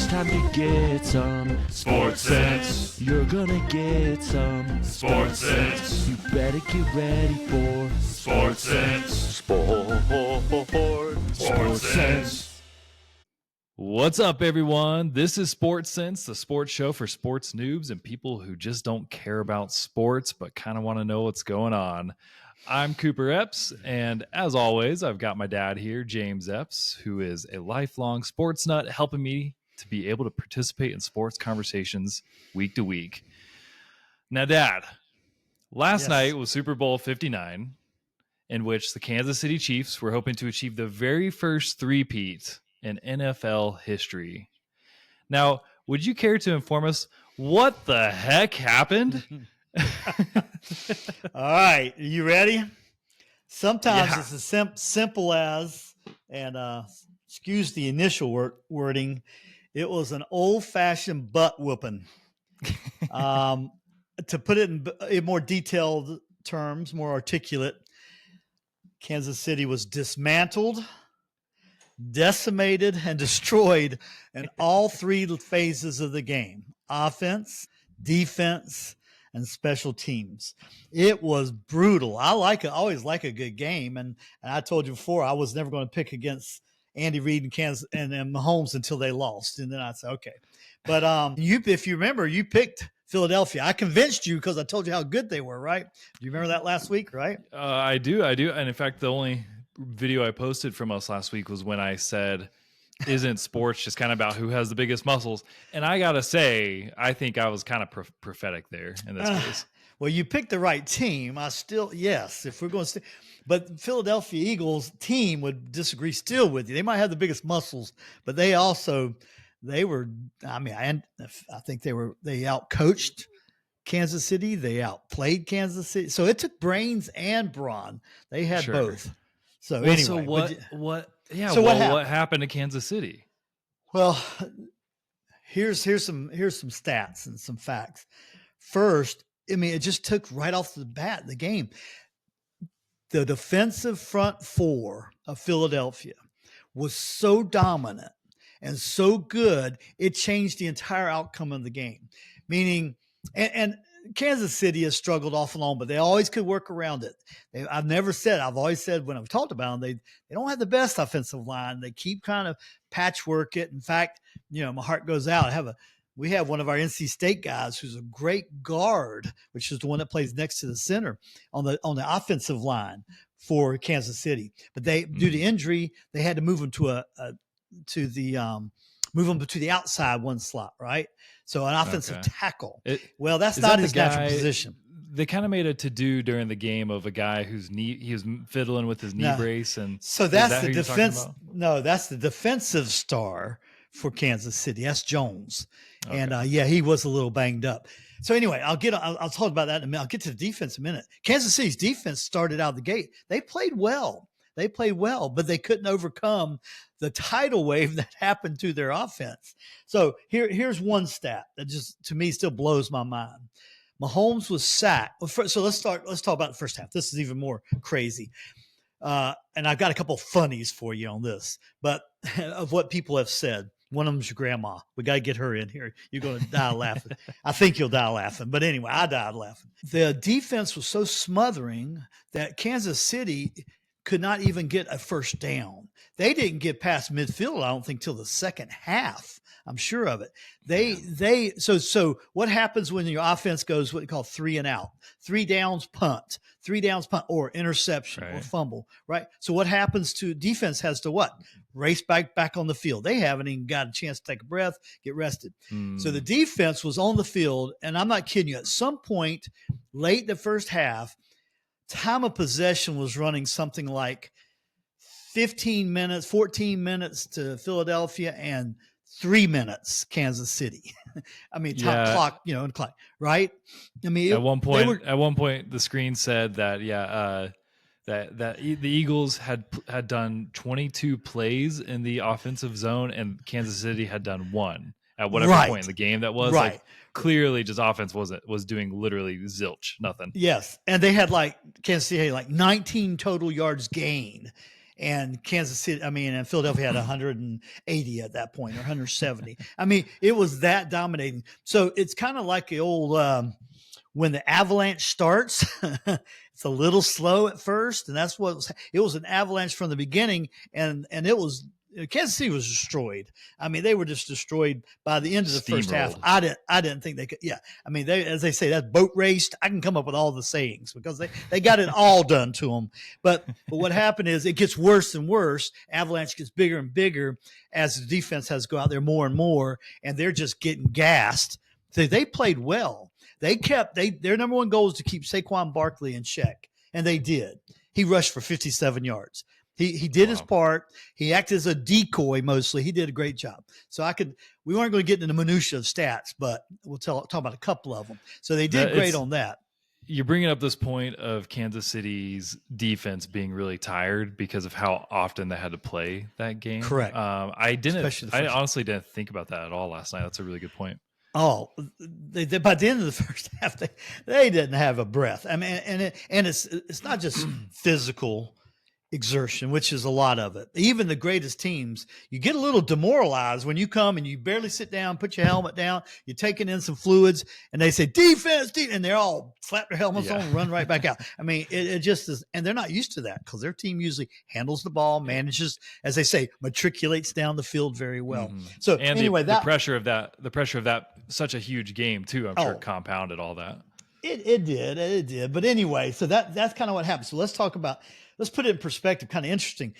It's time to get some SportSense. You're gonna get some SportSense. You better get ready for SportSense. SportSense. What's up, everyone? This is SportSense, the sports show for sports noobs and people who just don't care about sports but kind of want to know what's going on. I'm Cooper Epps, and as always, I've got my dad here, James Epps, who is a lifelong sports nut, helping me to be able to participate in sports conversations week to week. Now, Dad, last night was Super Bowl 59, in which the Kansas City Chiefs were hoping to achieve the very first three-peat in NFL history. Now, would you care to inform us what the heck happened? All right, are you ready? Sometimes it's as simple as, and excuse the initial wording, it was an old-fashioned butt whooping. To put it in more detailed terms, more articulate, Kansas City was dismantled, decimated, and destroyed in all three phases of the game: offense, defense, and special teams. It was brutal. I always like a good game, and I told you before I was never going to pick against Andy Reid and Kansas and Mahomes until they lost, and then I said okay. But if you remember, you picked Philadelphia. I convinced you because I told you how good they were, right? Do you remember that last week, right? I do, and in fact, the only video I posted from us last week was when I said, isn't sports just kind of about who has the biggest muscles? And I gotta say, I think I was kind of prophetic there in this case. Well, you picked the right team. If we're going to but Philadelphia Eagles team would disagree still with you. They might have the biggest muscles, but I think they outcoached Kansas City. They outplayed Kansas City. So it took brains and brawn. They had both. So anyway, what happened to Kansas City? Well, here's some stats and some facts. First, it just took right off the bat the game. The defensive front four of Philadelphia was so dominant and so good, it changed the entire outcome of the game. Meaning, and Kansas City has struggled off and on, but they always could work around it. I've always said when I've talked about them, they don't have the best offensive line. They keep kind of patchwork it. In fact, my heart goes out. We have one of our NC State guys who's a great guard, which is the one that plays next to the center on the offensive line for Kansas City. But due to injury, they had to move him to the outside one slot, right? So an offensive tackle. That's not his natural position. They kind of made a to-do during the game of a guy he was fiddling with his knee brace, and so that's the defense. No, that's the defensive star for Kansas City. That's Jones, and he was a little banged up. So anyway, I'll talk about that in a minute. I'll get to the defense in a minute. Kansas City's defense started out the gate. They played well, but they couldn't overcome the tidal wave that happened to their offense. So here's one stat that just, to me, still blows my mind. Mahomes was sacked. So let's talk about the first half. This is even more crazy. And I've got a couple funnies for you on this, but of what people have said. One of them's your grandma. We got to get her in here. You're going to die laughing. I think you'll die laughing. But anyway, I died laughing. The defense was so smothering that Kansas City could not even get a first down. They didn't get past midfield, I don't think, till the second half. I'm sure of it. So what happens when your offense goes what you call 3 and out? 3 downs, punt, or interception or fumble, right? So what happens to defense has to what? Race back on the field. They haven't even got a chance to take a breath, get rested. So the defense was on the field, and I'm not kidding you. At some point late in the first half, time of possession was running something like 14 minutes to Philadelphia and 3 minutes Kansas City. Clock, right? At one point, the screen said that that the Eagles had done 22 plays in the offensive zone, and Kansas City had done 1 at whatever point in the game that was. Right. Clearly, just offense was doing literally zilch, nothing. Yes, and they had Kansas City had 19 total yards gained. and Kansas City, and Philadelphia had 180 at that point, or 170. It was that dominating. So it's kind of like the old, when the avalanche starts, it's a little slow at first. And that's what it was an avalanche from the beginning. And it was, Kansas City was destroyed. They were just destroyed by the end of the first half. I didn't think they could. Yeah. As they say, that's boat raced. I can come up with all the sayings because they got it all done to them. But what happened is it gets worse and worse. Avalanche gets bigger and bigger as the defense has to go out there more and more, and they're just getting gassed. So they played well. Their number one goal is to keep Saquon Barkley in check, and they did. He rushed for 57 yards. He did his part. He acted as a decoy mostly. He did a great job. So we weren't going to get into the minutia of stats, but we'll talk about a couple of them. So they did great on that. You're bringing up this point of Kansas City's defense being really tired because of how often they had to play that game. Correct. I honestly didn't think about that at all last night. That's a really good point. Oh, they by the end of the first half, they didn't have a breath. And it's not just physical exertion, which is a lot of it. Even the greatest teams, you get a little demoralized when you come and you barely sit down, put your helmet down, you're taking in some fluids, and they say defense, and they're all flap their helmets on and run right back out. It just is, and they're not used to that because their team usually handles the ball, manages, as they say, matriculates down the field very well. Mm-hmm. So and anyway, the pressure of that, such a huge game too, I'm sure compounded all that. It did. But anyway, so that's kind of what happened. So let's put it in perspective. Kind of interesting.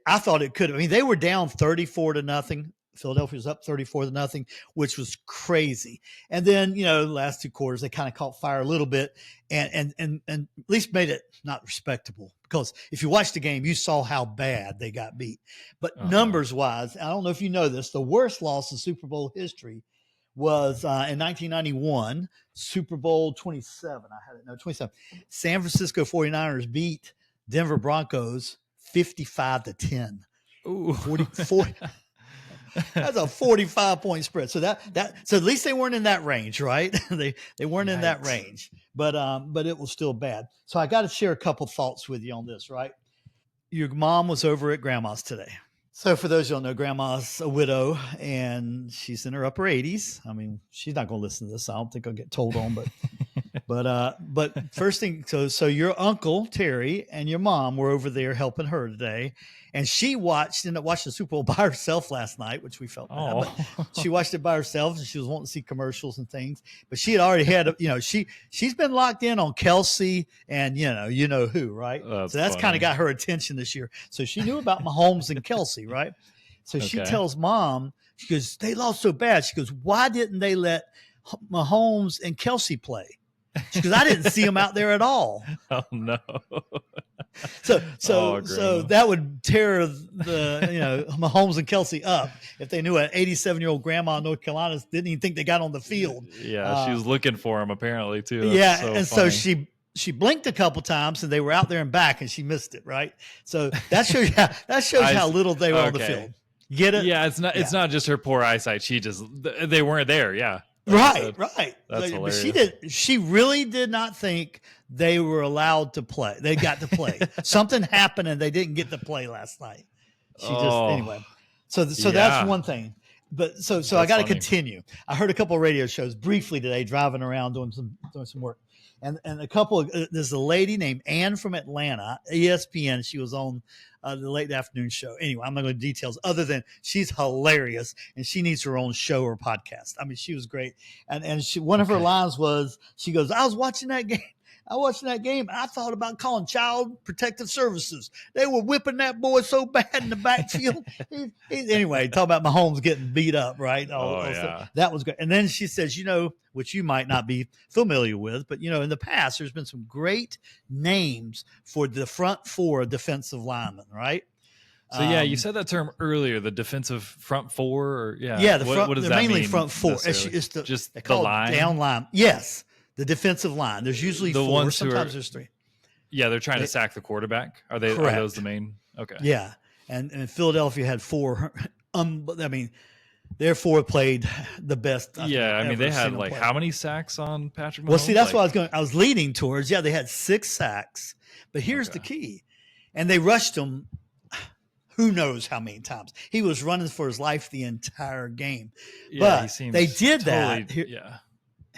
I thought it could. They were down 34-0. Philadelphia was up 34-0, which was crazy. And then, the last two quarters, they kind of caught fire a little bit and at least made it not respectable. Because if you watched the game, you saw how bad they got beat. But numbers wise, I don't know if you know this, the worst loss in Super Bowl history was in 1991, Super Bowl 27. 27. San Francisco 49ers beat Denver Broncos 55-10. Ooh. 40. That's a 45-point spread. So so at least they weren't in that range, right? they weren't in that range, but it was still bad. So I got to share a couple thoughts with you on this, right? Your mom was over at grandma's today. So for those who don't know, grandma's a widow and she's in her upper 80s. She's not going to listen to this. I don't think I'll get told on, but first thing, so your uncle Terry and your mom were over there helping her today, and she ended up watching the Super Bowl by herself last night, which we felt bad. But she watched it by herself, and she was wanting to see commercials and things. But she had already had, she's been locked in on Kelsey and you know who, right? So that's kind of got her attention this year. So she knew about Mahomes and Kelsey, right? So she tells mom, she goes, they lost so bad. She goes, why didn't they let Mahomes and Kelsey play? Because I didn't see them out there at all. Oh no! So that would tear the Mahomes and Kelsey up if they knew an 87-year-old grandma in North Carolina didn't even think they got on the field. Yeah, she was looking for him apparently too. That's so she blinked a couple times and they were out there and back and she missed it. Right. So that shows how little they were on the field. Get it? Yeah, it's not just her poor eyesight. They weren't there. Yeah. Right. That's hilarious. But she really did not think they were allowed to play. They got to play. Something happened and they didn't get to play last night. Anyway. So that's one thing. But so I got to continue. I heard a couple of radio shows briefly today, driving around doing some work, and a couple of there's a lady named Ann from Atlanta, ESPN. She was on the late afternoon show. Anyway, I'm not going to details other than she's hilarious and she needs her own show or podcast. She was great. And one of her lines was, she goes, I was watching that game. I thought about calling Child Protective Services. They were whipping that boy so bad in the backfield. Anyway, talk about Mahomes getting beat up, right? That was great. And then she says, which you might not be familiar with, but, in the past, there's been some great names for the front four defensive linemen, right? So, you said that term earlier, the defensive front four. What does that mainly mean? Front four. It's just the line? Down line. Yes. The defensive line. There's usually the four. Sometimes there's three. Yeah, they're trying to sack the quarterback. Are those the main? Okay. Yeah, and Philadelphia had four. Their four played the best. They had how many sacks on Patrick Mahomes? Well, see, that's what I was leading towards. Yeah, they had 6 sacks. But here's the key, and they rushed them. who knows how many times. He was running for his life the entire game. Yeah, But he seems they did totally, that. Yeah.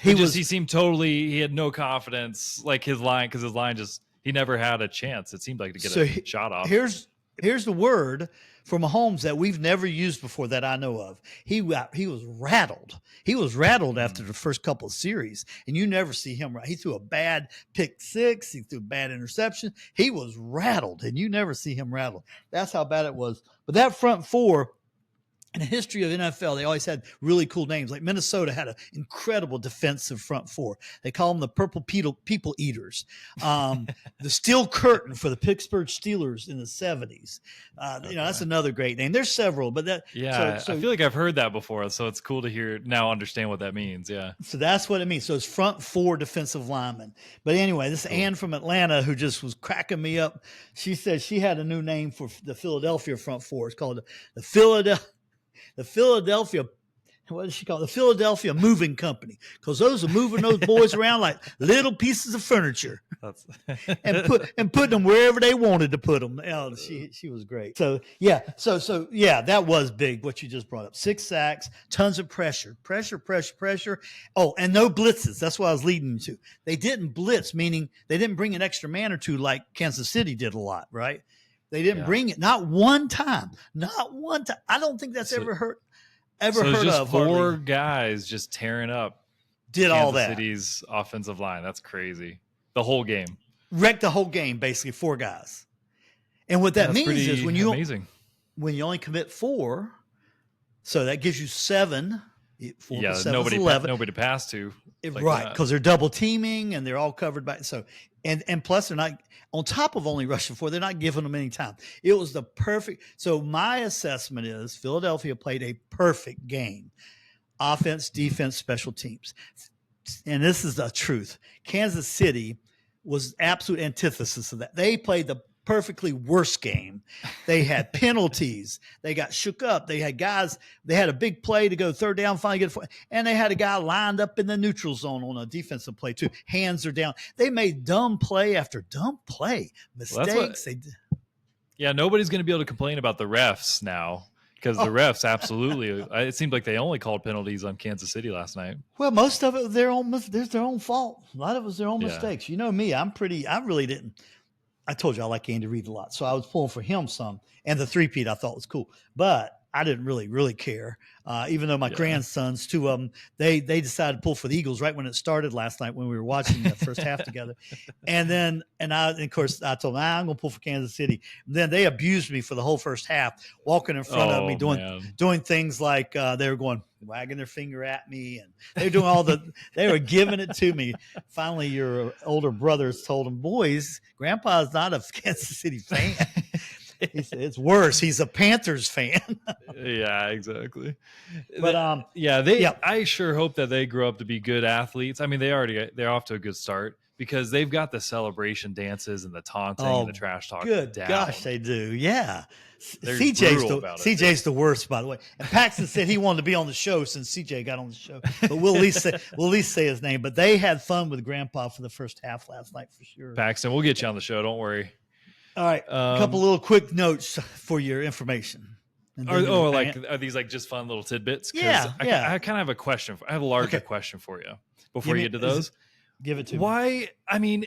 He seemed totally, he had no confidence, like his line, because his line just, he never had a chance, it seemed like, to get a shot off. Here's the word for Mahomes that we've never used before that I know of. He was rattled. He was rattled after the first couple of series, and you never see him. He threw a bad pick six. He threw a bad interception. He was rattled, and you never see him rattled. That's how bad it was. But that front four, in the history of NFL, they always had really cool names. Like Minnesota had an incredible defensive front four. They call them the Purple People Eaters. The Steel Curtain for the Pittsburgh Steelers in the 70s. That's another great name. There's several, but that. Yeah, so I feel like I've heard that before, so it's cool to hear now, understand what that means. Yeah. So that's what it means. So it's front four defensive linemen. But anyway, this Ann from Atlanta, who just was cracking me up, she said she had a new name for the Philadelphia front four. It's called the Philadelphia, what does she call it? The Philadelphia Moving Company, because those are moving those boys around like little pieces of furniture and putting them wherever they wanted to put them. Oh, she was great. So yeah, that was big. What you just brought up: 6 sacks, tons of pressure. Oh, and no blitzes. That's what I was leading to. They didn't blitz, meaning they didn't bring an extra man or two like Kansas City did a lot, right? They didn't bring it. Not one time. I don't think that's ever heard just of. 4 guys just tearing up. Did Kansas all that. City's offensive line. That's crazy. The whole game. Wrecked the whole game, basically 4 guys. And what that means is when you only commit 4, so that gives you 7. 4 plus 7 is 11. Nobody to pass to. Right, because they're double teaming and they're all covered by and plus they're not on top of only rushing 4, they're not giving them any time. It was the perfect. So my assessment is Philadelphia played a perfect game. Offense, defense, special teams. And this is the truth. Kansas City was absolute antithesis of that. They played the perfectly worst game. They had penalties. They got shook up. They had guys. They had a big play to go third down, finally get and they had a guy lined up in the neutral zone on a defensive play too. Hands are down. They made dumb play after dumb play. Mistakes. Nobody's going to be able to complain about the refs now because the refs absolutely. It seemed like they only called penalties on Kansas City last night. Well, most of it their own fault. A lot of it was their own mistakes. You know me. I really didn't. I told you I like Andy Reid a lot, so I was pulling for him some. And the 3-peat I thought was cool, but I didn't really care. Even though my grandsons, 2 of them, they decided to pull for the Eagles right when it started last night when we were watching the first half together. And of course I told them I'm going to pull for Kansas City. And then they abused me for the whole first half, walking in front of me, doing things like they were wagging their finger at me, and they were doing they were giving it to me. Finally, your older brothers told them, boys, Grandpa's not a Kansas City fan. He said, it's worse. He's a Panthers fan. Yeah, exactly. But I sure hope that they grow up to be good athletes. I mean, they're off to a good start because they've got the celebration dances and the taunting and the trash talk. Good down. gosh, they do. Yeah. They're CJ's the worst, by the way. And Paxton said he wanted to be on the show since CJ got on the show. But we'll at least say his name. But they had fun with Grandpa for the first half last night for sure. Paxton, we'll get you on the show. Don't worry. All right, a couple little quick notes for your information. Are these like just fun little tidbits? Yeah. I kind of have a question. I have a larger question for you before you get to those. Give it to me. Why? I mean,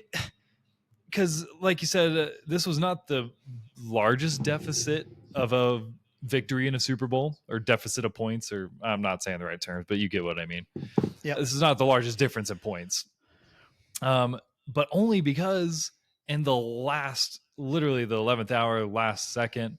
because like you said, this was not the largest deficit of a victory in a Super Bowl or deficit of points, or I'm not saying the right terms, but you get what I mean. Yeah, this is not the largest difference in points, but only because in literally the 11th hour, last second,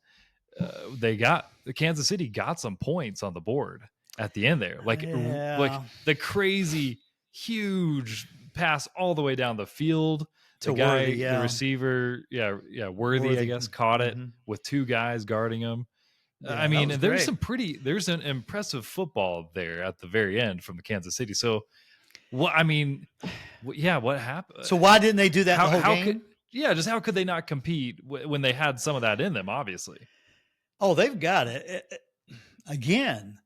Kansas City got some points on the board at the end there, like the crazy huge pass all the way down the field. The guy, the receiver, Worthy, I guess, caught it with 2 guys guarding him. I mean, there's an impressive football there at the very end from the Kansas City. So, what happened? So why didn't they do that the whole game? Just how could they not compete when they had some of that in them, obviously? Oh, they've got it. Again,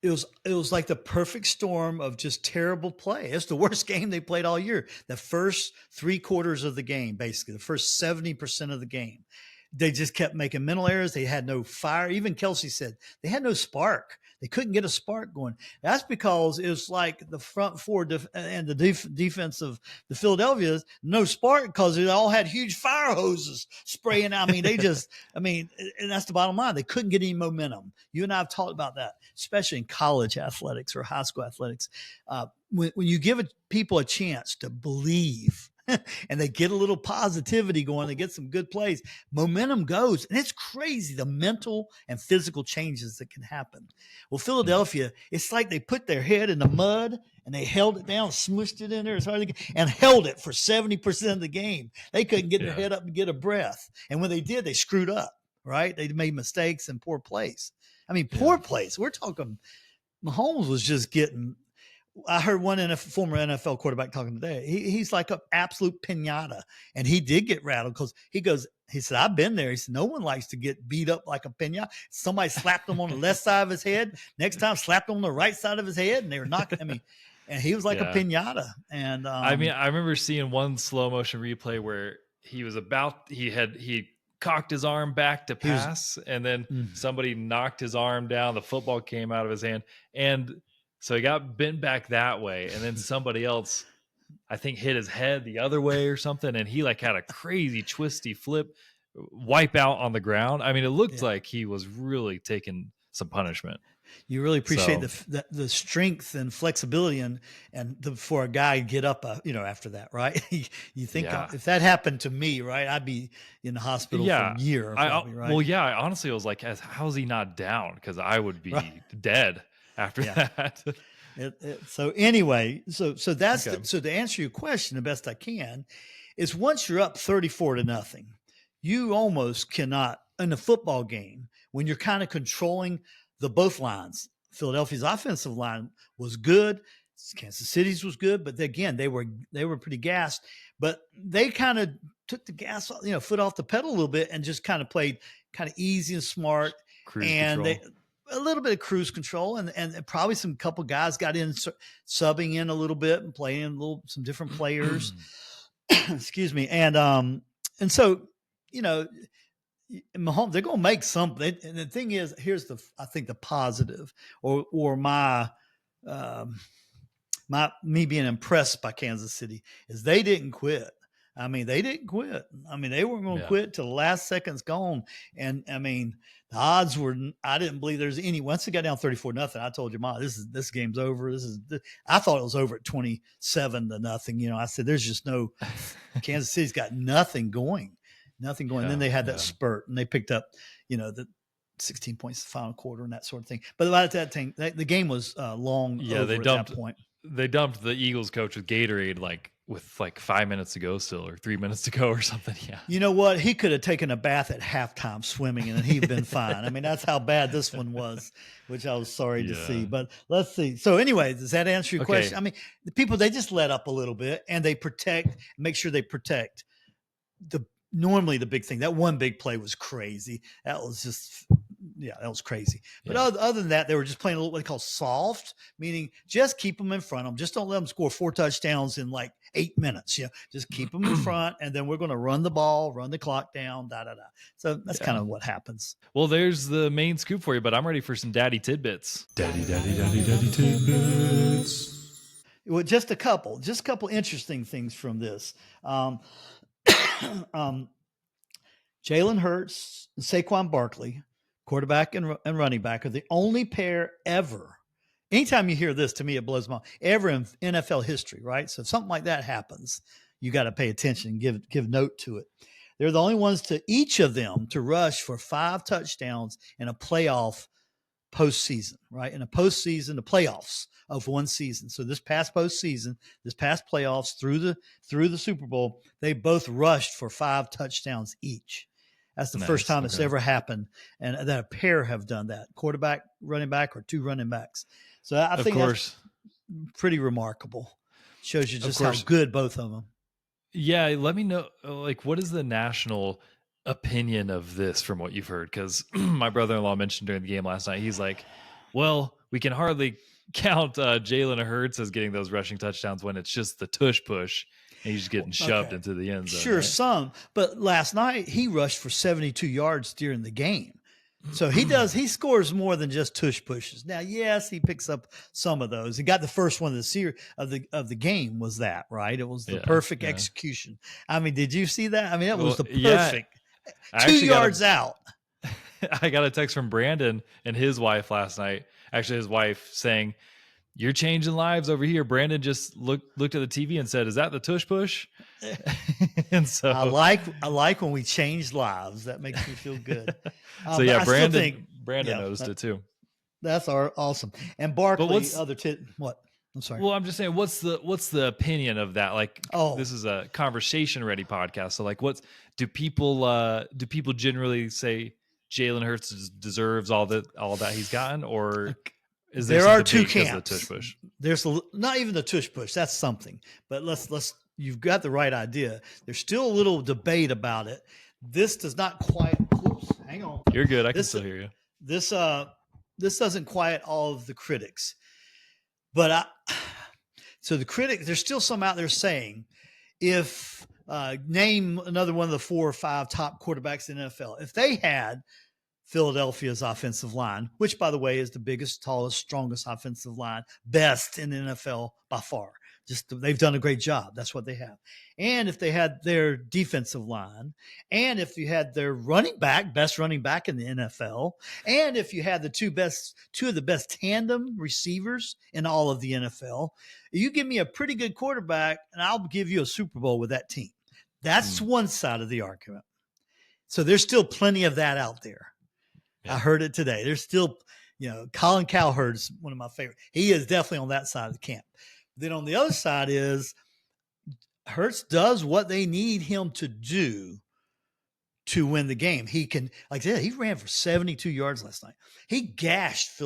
it was like the perfect storm of just terrible play. It's the worst game they played all year. The first 3 quarters of the game, basically, the first 70% of the game. they just kept making mental errors. They had no fire. Even Kelsey said they had no spark. They couldn't get a spark going. That's because it was like the front four and the defense of the Philadelphia's no spark because they all had huge fire hoses spraying. I mean, and that's the bottom line. They couldn't get any momentum. You and I have talked about that, especially in college athletics or high school athletics. When you give people a chance to believe and they get a little positivity going, they get some good plays, momentum goes. And it's crazy, the mental and physical changes that can happen. Well, Philadelphia, it's like they put their head in the mud and they held it down, smushed it in there as hard as they could, and held it for 70% of the game. They couldn't get their head up and get a breath. And when they did, they screwed up, right? They made mistakes and poor plays. I mean, poor plays. We're talking Mahomes was just getting – I heard one former NFL quarterback talking today. He's like an absolute pinata, and he did get rattled because he said, I've been there. He said, no one likes to get beat up like a pinata. Somebody slapped him on the left side of his head. Next time slapped him on the right side of his head, and they were knocking. And he was like a pinata. And I remember seeing one slow motion replay where he cocked his arm back to pass, and then somebody knocked his arm down. The football came out of his hand, and so he got bent back that way, and then somebody else, I think, hit his head the other way or something, and he like had a crazy twisty flip, wipe out on the ground. I mean, it looked like he was really taking some punishment. You really appreciate the strength and flexibility and for a guy to get up, after that, right? You think if that happened to me, right, I'd be in the hospital for a year. Probably, right? Well, yeah. Honestly, I was like, how's he not down? Because I would be dead after that. So anyway, so that's so to answer your question the best I can is once you're up 34-0, you almost cannot in a football game when you're kind of controlling both lines. Philadelphia's offensive line was good. Kansas City's was good, but again, they were pretty gassed, but they kind of took the gas, foot off the pedal a little bit and just kind of played kind of easy and smart. A little bit of cruise control and probably some couple guys got in subbing in a little bit and playing some different players. Excuse me. And so, Mahomes, they're going to make something. And the thing is, here's I think the positive or me being impressed by Kansas City is they didn't quit. They didn't quit. They weren't going to quit till the last second's gone. And the odds were, I didn't believe there's any, once it got down 34-0, I told your mom, this game's over. I thought it was over at 27-0. I said, there's just no, Kansas City's got nothing going. And then they had that spurt and they picked up, the 16 points the final quarter and that sort of thing. But by that time, the game was long over at that point. They dumped the Eagles coach with Gatorade with 5 minutes to go still, or 3 minutes to go or something. Yeah. You know what? He could have taken a bath at halftime swimming and he'd been fine. That's how bad this one was, which I was sorry to see. But let's see. So anyway, does that answer your question? The people, they just let up a little bit and they make sure they protect normally the big thing. That one big play was crazy. That was just, that was crazy. But other than that, they were just playing a little what they call soft, meaning just keep them in front of them. Just don't let them score 4 touchdowns in 8 minutes. Just keep them in front, and then we're going to run the ball, run the clock down, So that's kind of what happens. Well, there's the main scoop for you, but I'm ready for some daddy tidbits. Daddy tidbits. Well, just a couple interesting things from this. Jalen Hurts and Saquon Barkley, quarterback and running back, are the only pair ever. Anytime you hear this, to me, it blows my mind. Ever in NFL history, right? So if something like that happens, you got to pay attention and give note to it. They're the only ones each of them to rush for 5 touchdowns in a playoff postseason, right? In a postseason, the playoffs of one season. So this past postseason, this past playoffs through the Super Bowl, they both rushed for 5 touchdowns each. That's the first time it's ever happened, and that a pair have done that: quarterback, running back, or 2 running backs. So I think that's pretty remarkable. Shows you just how good both of them. Yeah, let me know. What is the national opinion of this from what you've heard? Because my brother-in-law mentioned during the game last night, he's like, "Well, we can hardly count Jalen Hurts as getting those rushing touchdowns when it's just the tush push." He's just getting shoved into the end zone. Sure, right? some. But last night he rushed for 72 yards during the game. So he scores more than just tush pushes. Now, yes, he picks up some of those. He got the first one of the series of the game was that, right? It was the perfect execution. I mean, did you see that? I mean, that was the perfect 2 yards out. I got a text from Brandon and his wife last night. Actually, his wife saying, "You're changing lives over here." Brandon just looked at the TV and said, "Is that the tush push?" And so I like when we change lives. That makes me feel good. So yeah, Brandon noticed it too. That's awesome. And Barkley, what? I'm sorry. Well, I'm just saying, what's the opinion of that? Like, this is a conversation ready podcast. So like, do people generally say Jalen Hurts deserves all that he's gotten, or is there are two camps? Of the tush push? There's not even the tush push. That's something, but you've got the right idea. There's still a little debate about it. This does not quite. Oops, hang on. You're good. I can still hear you. This doesn't quiet all of the critics, but so the critic, there's still some out there saying, if name another one of the 4 or 5 top quarterbacks in the NFL, if they had Philadelphia's offensive line, which by the way is the biggest, tallest, strongest offensive line, best in the NFL by far. They've done a great job. That's what they have. And if they had their defensive line, and if you had their best running back in the NFL, and if you had the two of the best tandem receivers in all of the NFL, you give me a pretty good quarterback and I'll give you a Super Bowl with that team. That's one side of the argument. So there's still plenty of that out there. Yeah. I heard it today. There's still, Colin Cowherd's one of my favorite. He is definitely on that side of the camp. Then on the other side is Hurts does what they need him to do to win the game. He can, like I said, he ran for 72 yards last night. He gashed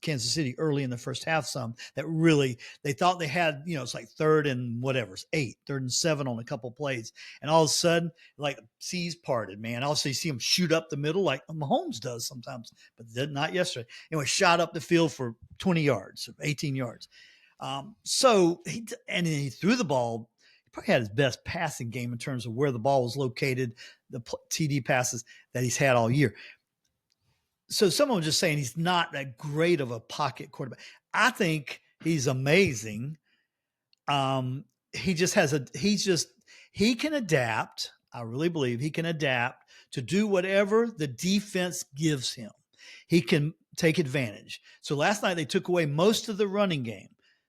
Kansas City early in the first half some that really, they thought they had, it's like 3rd and 7 on a couple plays. And all of a sudden, like seas parted, man. Also, you see him shoot up the middle like Mahomes does sometimes, but not yesterday. Anyway, shot up the field for 20 yards, 18 yards. So he threw the ball. He probably had his best passing game in terms of where the ball was located, the TD passes that he's had all year. So someone was just saying he's not that great of a pocket quarterback. I think he's amazing. He can adapt. I really believe he can adapt to do whatever the defense gives him. He can take advantage. So last night they took away most of the running game.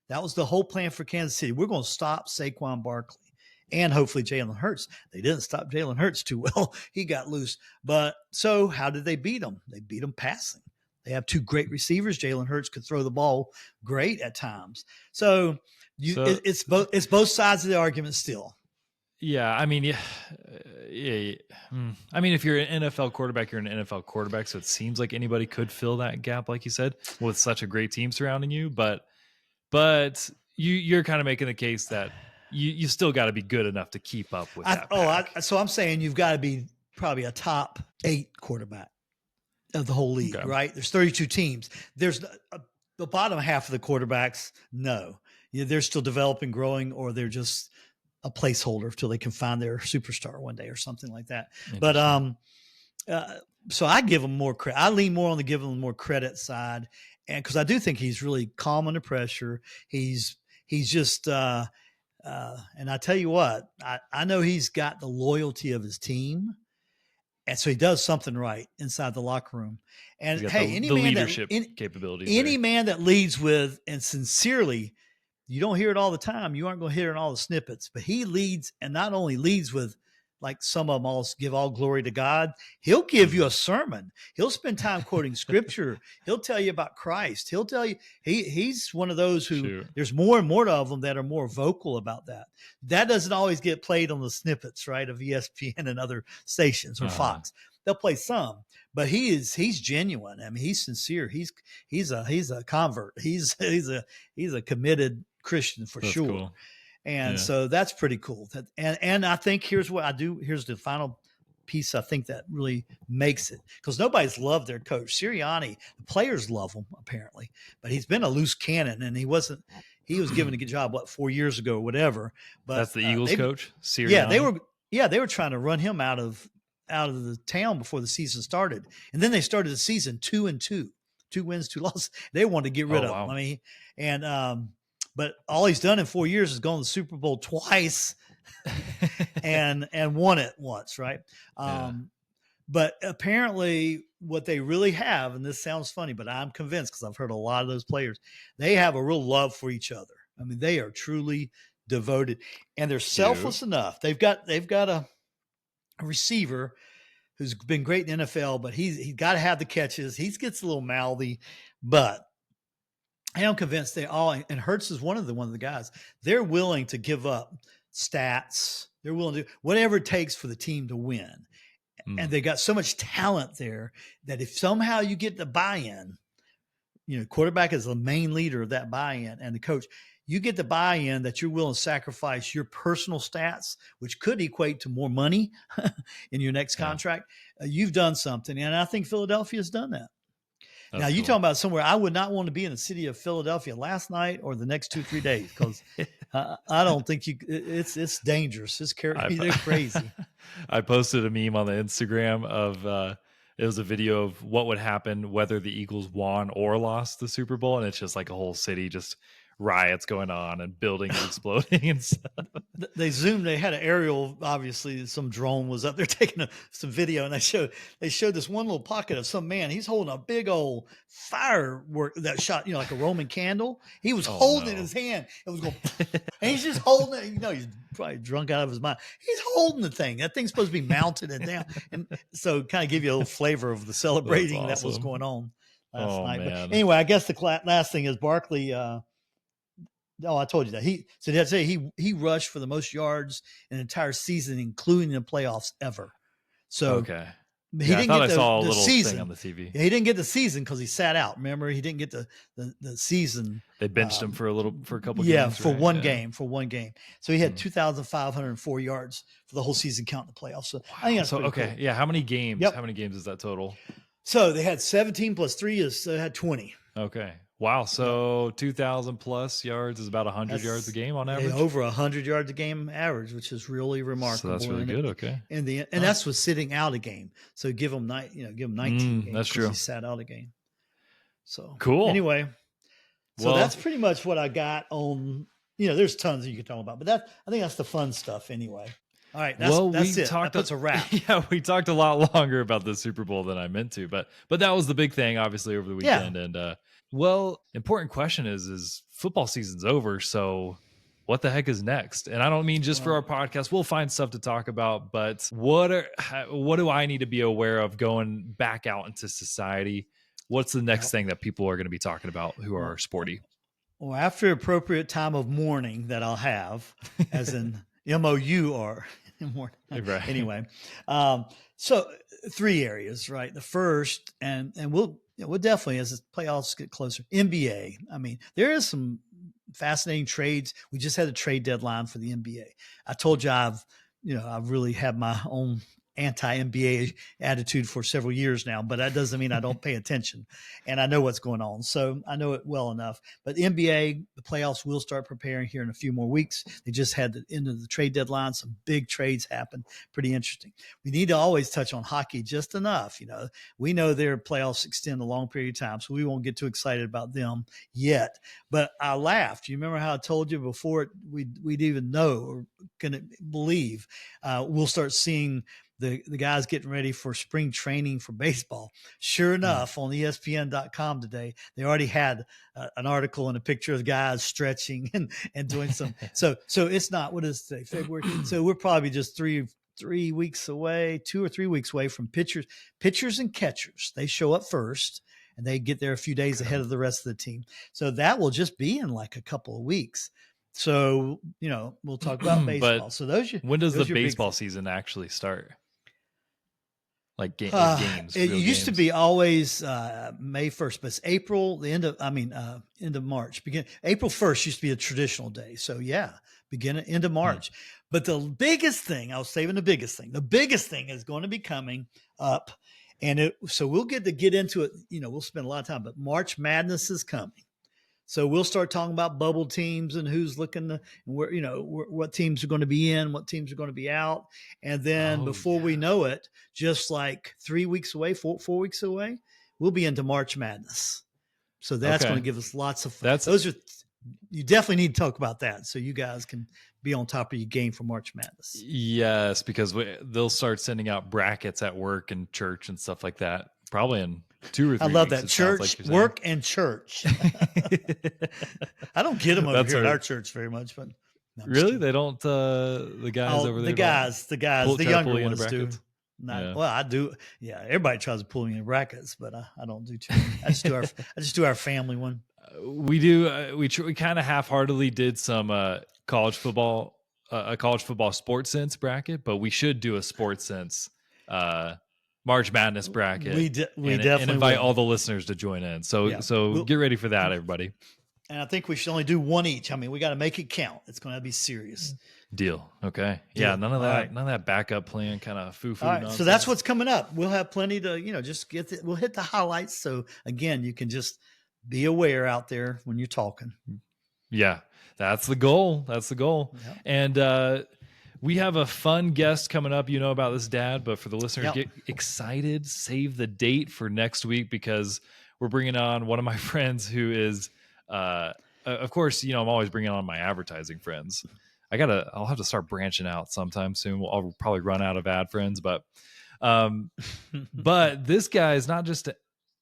That was the whole plan for Kansas City. We're going to stop Saquon Barkley and hopefully Jalen Hurts. They didn't stop Jalen Hurts too well. He got loose. But so how did they beat him? They beat him passing. They have 2 great receivers. Jalen Hurts could throw the ball great at times. So it's both sides of the argument still. Yeah, I mean, I mean, if you're an NFL quarterback, you're an NFL quarterback. So it seems like anybody could fill that gap, like you said, with such a great team surrounding you. But you're kind of making the case that you still got to be good enough to keep up with that. So I'm saying you've got to be probably a top 8 quarterback of the whole league, right? There's 32 teams. There's the bottom half of the quarterbacks. No, they're still developing, growing, or they're just a placeholder until they can find their superstar one day or something like that. But so I give him more credit. I lean more on the giving him more credit side. And because I do think he's really calm under pressure. He's just, and I tell you what, I know he's got the loyalty of his team. And so he does something right inside the locker room. And hey, any man that leads with and sincerely, you don't hear it all the time. You aren't going to hear it in all the snippets, but he leads, and not only leads with, like some of them all give all glory to God. He'll give you a sermon. He'll spend time quoting scripture. He'll tell you about Christ. He'll tell you he's one of those who there's more and more of them that are more vocal about that. That doesn't always get played on the snippets, right, of ESPN and other stations or Fox. They'll play some, but he's genuine. I mean, he's sincere. He's a convert. He's a committed Christian for sure. Cool. And so that's pretty cool. And I think here's the final piece I think that really makes it, because nobody's loved their coach. Sirianni, the players love him apparently, but he's been a loose cannon, and he he was given a good job, 4 years ago or whatever. But that's the Eagles coach, Sirianni? Yeah, they were trying to run him out of the town before the season started. And then they started the season 2-2, 2 wins, 2 losses. They wanted to get rid of him. I mean, and but all he's done in 4 years is gone to the Super Bowl twice and won it once, right? But apparently what they really have, and this sounds funny, but I'm convinced because I've heard a lot of those players, they have a real love for each other. I mean, they are truly devoted, and they're selfless enough. They've got a receiver who's been great in the NFL, but he's got to have the catches. He gets a little mouthy, but I am convinced they all, and Hurts is one of the guys, they're willing to give up stats. They're willing to do whatever it takes for the team to win. And they got so much talent there that if somehow you get the buy-in, quarterback is the main leader of that buy-in, and the coach, you get the buy-in that you're willing to sacrifice your personal stats, which could equate to more money in your next contract. You've done something. And I think Philadelphia has done that. That's now, you talking about somewhere I would not want to be in the city of Philadelphia last night or the next 2-3 days, because I don't think it's dangerous. They're crazy. I posted a meme on the Instagram of it was a video of what would happen whether the Eagles won or lost the Super Bowl. And it's just like a whole city, just riots going on and buildings exploding and stuff. They zoomed. They had an aerial. Obviously, some drone was up there taking some video, and they showed this one little pocket of some man. He's holding a big old firework that shot, like a Roman candle. He was holding it in his hand. It was going, and he's just holding it. He's probably drunk out of his mind. He's holding the thing. That thing's supposed to be mounted and down, and so kind of give you a little flavor of the celebrating that was going on last night. Man. But anyway, I guess the last thing is Barkley. I told you that. He rushed for the most yards in an entire season, including the playoffs ever. So okay. He didn't get the season thing on the TV. He didn't get the season because he sat out. Remember, he didn't get the season. They benched him for a couple. Yeah, games, for right? one game. So he had 2,504 yards for the whole season, counting the playoffs. So I think that's pretty cool. Yeah. How many games? Yep. How many games is that total? So they had 17 plus 3 they had 20. Okay. Wow. So 2,000 plus yards is about 100 yards a game on average. Over 100 yards a game average, which is really remarkable. So that's really good. Okay. And that's with sitting out a game. So give him 19 games. That's true. He sat out a game. So cool. Anyway, so that's pretty much what I got on. There's tons that you can talk about, but I think that's the fun stuff anyway. All right, that's it. That's a wrap. Yeah, we talked a lot longer about the Super Bowl than I meant to, but that was the big thing, obviously, over the weekend. And important question is football season's over, so what the heck is next? And I don't mean just for our podcast. We'll find stuff to talk about, but what do I need to be aware of going back out into society? What's the next thing that people are going to be talking about who are sporty? Well, after appropriate time of mourning that I'll have, as in MOUR. Right. Anyway, so 3 areas, right? The first, and we'll definitely, as the playoffs get closer, NBA. I mean, there is some fascinating trades. We just had a trade deadline for the NBA. I told you I've really had my own anti-NBA attitude for several years now, but that doesn't mean I don't pay attention, and I know what's going on. So I know it well enough. But the NBA, the playoffs will start preparing here in a few more weeks. They just had the end of the trade deadline. Some big trades happen. Pretty interesting. We need to always touch on hockey just enough. We know their playoffs extend a long period of time, so we won't get too excited about them yet. But I laughed. You remember how I told you before we'd even know or can believe we'll start seeing the guys getting ready for spring training for baseball. Sure enough, on ESPN.com today, they already had an article and a picture of the guys stretching and doing some. So it's not, what is today, February? So we're probably just 3 weeks away, 2 or 3 weeks away from pitchers and catchers. They show up first and they get there a few days ahead of the rest of the team. So that will just be in like a couple of weeks. So, we'll talk about baseball. So when does the baseball season actually start? Like games. It used to be always May 1st, but it's April, the end of March. April 1st used to be a traditional day. So end of March. But the biggest thing, I was saving the biggest thing is going to be coming up. And so we'll get into it. We'll spend a lot of time, but March Madness is coming. So we'll start talking about bubble teams and who's looking to, and where, what teams are going to be in, what teams are going to be out. And then before we know it, just like 3 weeks away, four weeks away, we'll be into March Madness. So that's going to give us lots of fun. You definitely need to talk about that so you guys can be on top of your game for March Madness. Yes, because they'll start sending out brackets at work and church and stuff like that, probably in 2 or 3 I love weeks, that. Church, work, and church. I don't get them over here at our church very much, but no, really, they don't. The guys over there. The younger ones do. Well, I do. Yeah, everybody tries to pull me in brackets, but I don't do too many. I just do our family one. We do. We kind of half-heartedly did some college football, a college football SportSense bracket, but we should do a SportSense March Madness bracket. We definitely and invite all the listeners to join in. So get ready for that, everybody. And I think we should only do one each. I mean, we got to make it count. It's going to be serious. Deal. Okay. Deal. Yeah. None of that backup plan kind of foo-foo. All right. So that's what's coming up. We'll have plenty to, just we'll hit the highlights. So again, you can just be aware out there when you're talking. Yeah. That's the goal. Yeah. And we have a fun guest coming up. You know about this, Dad, but for the listeners, get excited. Save the date for next week because we're bringing on one of my friends who is, of course, I'm always bringing on my advertising friends. I'll have to start branching out sometime soon. I'll probably run out of ad friends, but this guy is not just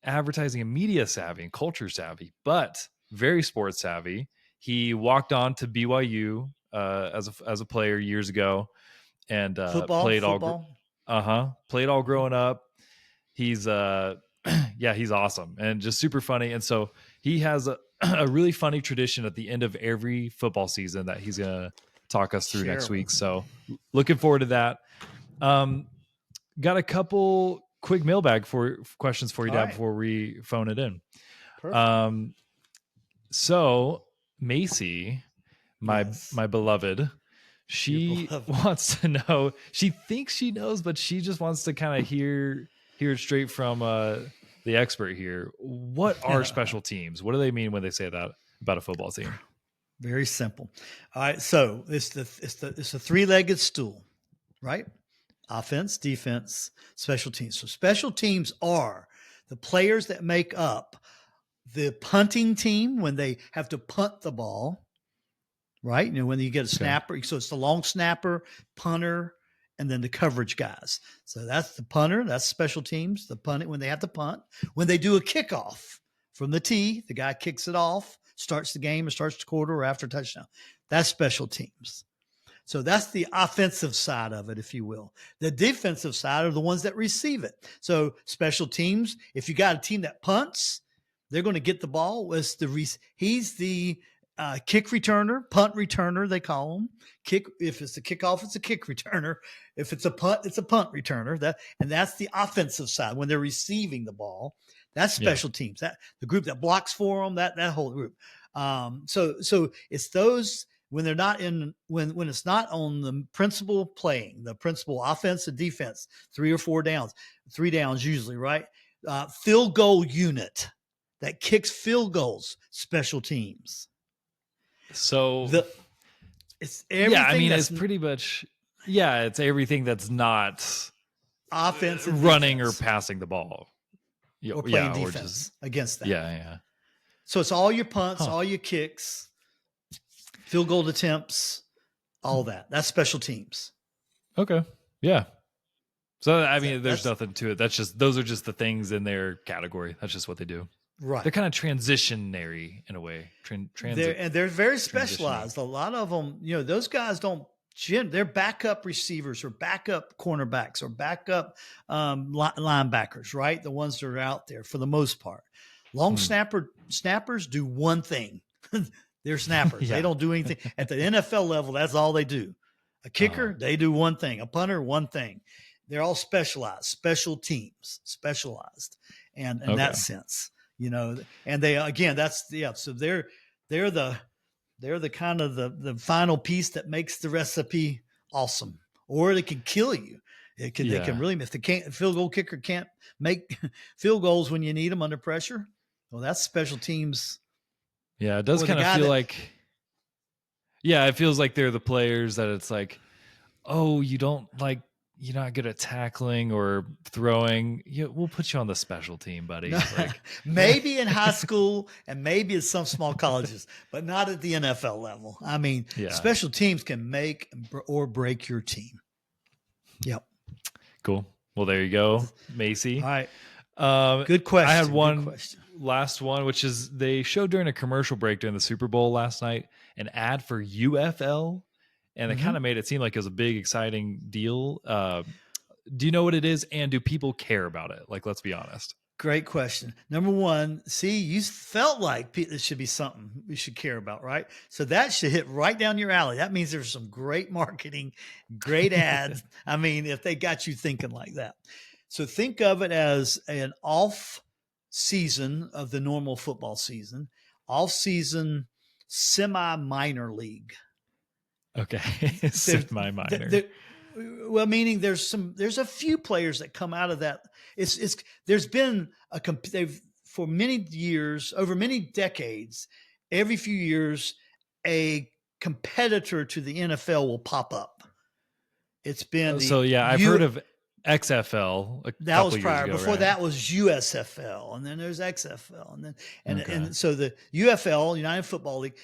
advertising and media savvy and culture savvy, but very sports savvy. He walked on to BYU as a player years ago, and played all growing up. He's he's awesome and just super funny. And so he has a really funny tradition at the end of every football season that he's gonna talk us through next week. So looking forward to that. Got a couple quick mailbag questions for you, Dad, before we phone it in. Perfect. So Macy, my beloved, she wants to know, she thinks she knows, but she just wants to kind of hear it straight from the expert here. What are special teams? What do they mean when they say that about a football team? Very simple. All right. So it's a three-legged stool, right? Offense, defense, special teams. So special teams are the players that make up the punting team when they have to punt the ball, right? When you get a snapper. So it's the long snapper, punter, and then the coverage guys. So that's the punter. That's special teams. The punting when they have to punt. When they do a kickoff from the tee, the guy kicks it off, starts the game or starts the quarter or after touchdown. That's special teams. So that's the offensive side of it, if you will. The defensive side are the ones that receive it. So special teams, if you got a team that punts, they're going to get the ball. He's the kick returner, punt returner, they call him. If it's a kickoff, it's a kick returner. If it's a punt, it's a punt returner. And that's the offensive side when they're receiving the ball. That's special teams. That the group that blocks for them. That whole group. So it's those when they're not when it's not on the principal playing, the principal offense and defense, 3 or 4 downs, 3 downs usually, right? Field goal unit that kicks field goals, special teams. So it's everything. It's pretty much it's everything that's not offense, running or passing the ball, or playing defense against that. Yeah. So it's all your punts, all your kicks, field goal attempts, all that. That's special teams. Okay. Yeah. So there's nothing to it. Those are just the things in their category. That's just what they do. Right. They're kind of transitionary in a way. They're very specialized. A lot of them, those guys they're backup receivers or backup cornerbacks or backup linebackers, right? The ones that are out there for the most part. Long snappers do one thing. They're snappers. They don't do anything. At the NFL level, that's all they do. A kicker, they do one thing. A punter, one thing. They're all specialized, special teams, specialized. And in that sense. And they so they're the kind of the final piece that makes the recipe awesome, or it can kill you. They can really, if the field goal kicker can't make field goals when you need them under pressure, well, that's special teams Yeah, it does Or the kind of guy feel that- like, yeah, it feels like they're the players that it's like, oh, you're not good at tackling or throwing. We'll put you on the special team, buddy. Like, maybe in high school and maybe in some small colleges, but not at the NFL level. I mean, Yeah. special teams can make or break your team. Yep. cool. Well, there you go, Macy. All right. Um, Good question. I had Good one question. last one, which is they showed during a commercial break during the Super Bowl last night an ad for UFL, and it kind of made it seem like it was a big, exciting deal. Do you know what it is, and do people care about it? Like, let's be honest. Great question. Number one, see, you felt like it should be something we should care about, right? So that should hit right down your alley. That means there's some great marketing, great ads. I mean, if they got you thinking like that. So think of it as an off season of the normal football season, off season semi-minor league. Okay, semi-minor. Well, meaning there's a few players that come out of that. There's been for many years, over many decades, every few years, a competitor to the NFL will pop up. It's been I've heard of XFL. That was prior. Ago, Before right? that was USFL, and then there's XFL, and then and so the UFL, United Football League,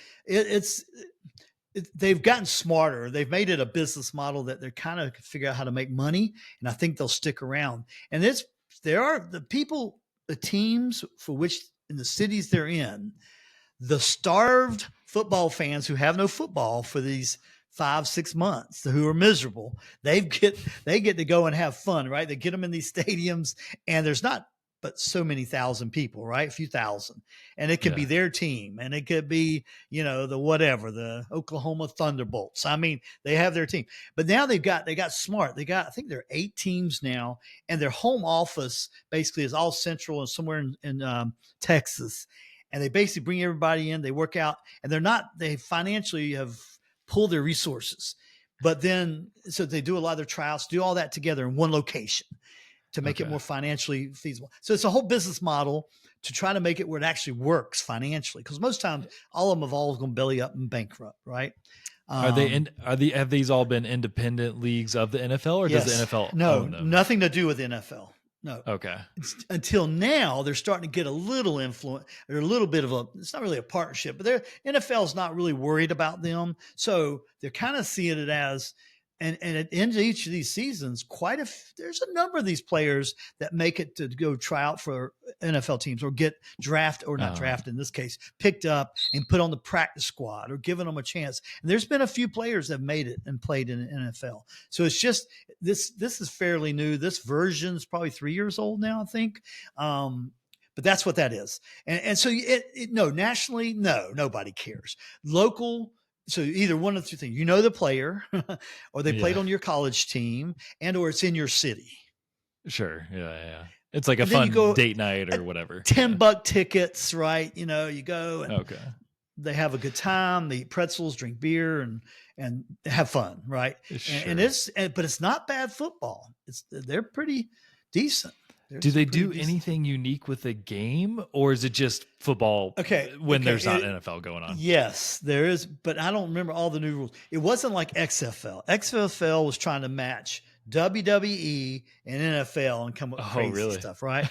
they've gotten smarter. They've made it a business model that they're kind of figure out how to make money, and I think they'll stick around. And there are the teams for which in the cities they're in, the starved football fans who have no football for these 5-6 months, who are miserable. They get to go and have fun, right? They get them in these stadiums, and there's not but so many thousand people, right? A few thousand. And it could be their team, and it could be, the Oklahoma Thunderbolts. I mean, they have their team. But now they got smart. I think there are 8 teams now, and their home office basically is all central and somewhere in Texas. And they basically bring everybody in, they work out, and they financially have pulled their resources. But then, so they do a lot of their tryouts, do all that together in one location to make it more financially feasible. So it's a whole business model to try to make it where it actually works financially. Because most times all of them have all gone belly up and bankrupt, right? Have these all been independent leagues of the NFL, or does the NFL own them? Nothing to do with the NFL. No. Okay. Until now, they're starting to get a little influence, or a little bit of it's not really a partnership, but NFL's not really worried about them. So they're kind of seeing it as, and at the end of each of these seasons, there's a number of these players that make it to go try out for NFL teams or get drafted, or not drafted in this case, picked up and put on the practice squad or given them a chance. And there's been a few players that have made it and played in the NFL. So it's just, this is fairly new. This version is probably 3 years old now, I think. But that's what that is. And so nationally, nobody cares. Local, so either one of the two things, the player, or they played on your college team, or it's in your city. Sure. Yeah. It's like a fun date night or whatever. $10 tickets, right? You go and they have a good time. They eat pretzels, drink beer, and have fun, right? Sure. But it's not bad football. They're pretty decent. Do they do anything unique with the game, or is it just football when there's not NFL going on? Yes, there is, but I don't remember all the new rules. It wasn't like XFL. XFL was trying to match WWE and NFL and come up with crazy stuff, right?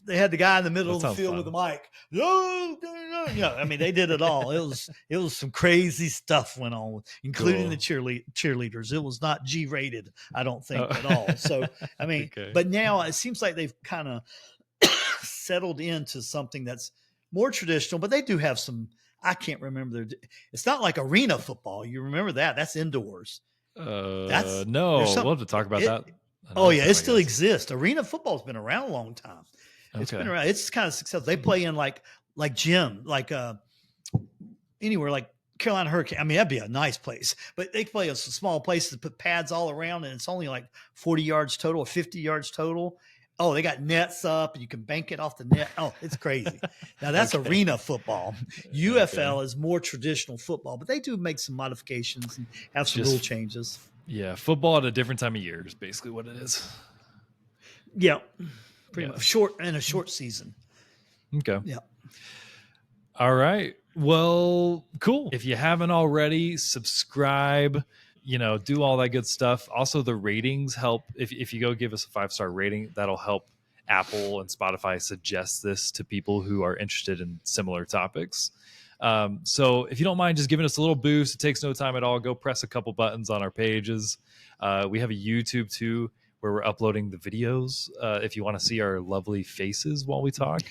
They had the guy in the middle of the field with the mic. I mean, they did it all. It was some crazy stuff went on, including the cheerleaders. It was not G-rated, I don't think, at all. So, I mean, but now it seems like they've kind of settled into something that's more traditional, but they do have some, I can't remember. It's not like arena football. You remember that? That's indoors. We'll have to talk about that. It still exists. Arena football's been around a long time. It's been around. It's kind of successful. They play in like gym, anywhere like Carolina Hurricane. I mean, that'd be a nice place, but they play in some small places, put pads all around, and it's only like 40 yards total or 50 yards total. Oh, they got nets up, and you can bank it off the net. Oh, it's crazy. Now that's arena football. UFL is more traditional football, but they do make some modifications and have some rule changes. Yeah, football at a different time of year is basically what it is. Yeah. Pretty much a short season. Okay. Yeah. All right. Well, cool. If you haven't already, subscribe, do all that good stuff. Also, the ratings help. If you go give us a 5-star rating, that'll help Apple and Spotify suggest this to people who are interested in similar topics. So if you don't mind just giving us a little boost, it takes no time at all. Go press a couple buttons on our pages. We have a YouTube too, where we're uploading the videos. If you want to see our lovely faces while we talk.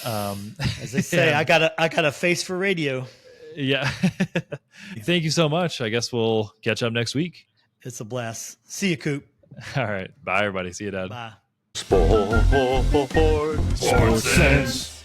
As they say, I got a face for radio. Yeah. Thank you so much. I guess we'll catch up next week. It's a blast. See you, Coop. All right. Bye, everybody. See you, Dad. Bye. SportSense.